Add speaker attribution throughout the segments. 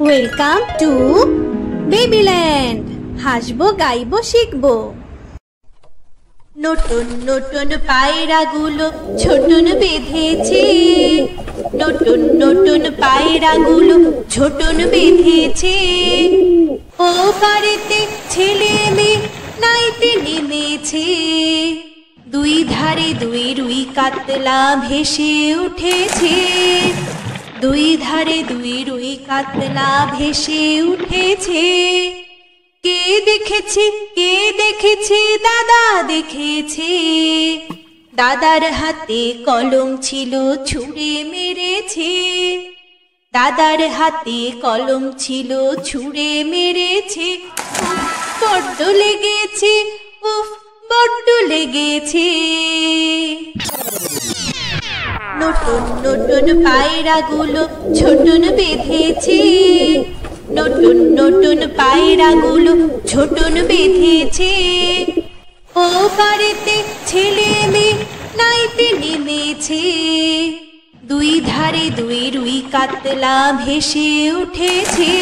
Speaker 1: Welcome to Babyland. হাসবো, গাইবো, শিখবো। নতুন নতুন পায়রাগুলো ছোটন বেঁধেছে, নতুন নতুন পায়রাগুলো ছোটন বেঁধেছে। ও পারেতে ছেলে মেয়ে নাইতে নেমেছে, দুই ধারে দুই রুই কাতলা ভেসে উঠেছে, দুই ধারে দুই রুই কাতলা ভেসে উঠেছে। কে দেখেছে, কে দেখেছে, দাদা দেখেছে। দাদার হাতে কলম ছিল, ছুঁড়ে মেরেছে, দাদার হাতে কলম ছিল, ছুঁড়ে মেরেছে। বড্ড লেগেছে, উফ বড্ড লেগেছে। নতুন নতুন পায়রাগুলো ছোটন বেঁধেছে, নতুন নতুন পায়রাগুলো ছোটন বেঁধেছে। ও পারেতে ছেলে মেয়ে নাইতে নেমেছে, দুই ধারে দুই রুই কাতলা ভেসে উঠেছে,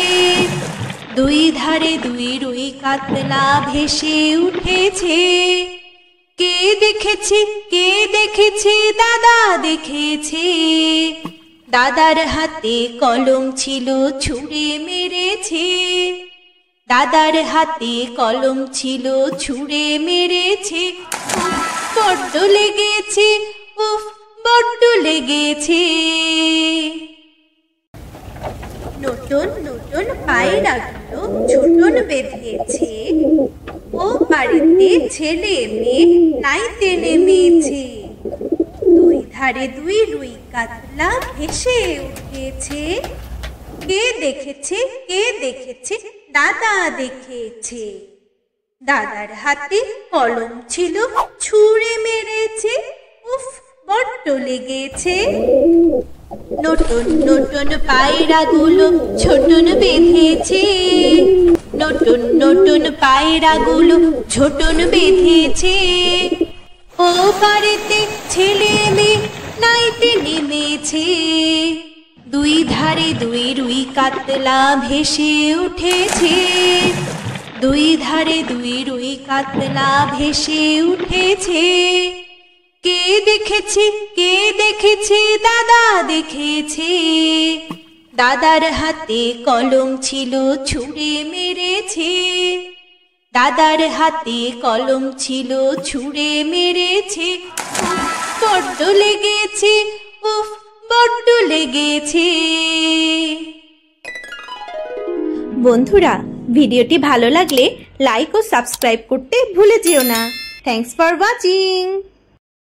Speaker 1: দুই ধারে দুই রুই কাতলা ভেসে উঠেছে। কে দেখেছে, কে দেখেছে, দাদা দেখেছে। দাদার হাতে কলম ছিল, ছুঁড়ে মেরেছে, দাদার হাতে কলম ছিল, ছুঁড়ে মেরেছে। বড্ড লেগেছে, উফ বড্ড লেগেছে। নতুন নতুন পায়রাগুলো ছোটন বেঁধেছে, ও বাড়িতে ছেলে মেয়ে নাইতে নেমেছে, দুই ধারে দুই রুই কাতলা ভেসে উঠেছে। কে দেখেছে, কে দেখেছে, দাদা দেখেছে। দাদার হাতে কলম ছিল, ছুঁড়ে মেরেছে, উফ বড্ড লেগেছে। নতুন নতুন পায়রাগুলো ছোটন বেঁধেছে, নতুন নতুন পায়রাগুলো ছোটন বেঁধেছে। ও পারেতে ছেলে মেয়ে নাইতে নেমেছে, দুই ধারে দুই রুই কাতলা ভেসে উঠেছে, দুই ধারে দুই রুই কাতলা ভেসে উঠেছে। কে দেখেছে, কে দেখেছে, দাদা দেখেছে। দাদার হাতে কলম ছিল, ছুঁড়ে মেরেছে, দাদার হাতে কলম ছিল, ছুঁড়ে মেরেছে। বড্ড লেগেছে, উফ বড্ড লেগেছে। বন্ধুরা, ভিডিওটি ভালো লাগলে লাইক ও সাবস্ক্রাইব করতে ভুলে যেও না। Thanks for watching.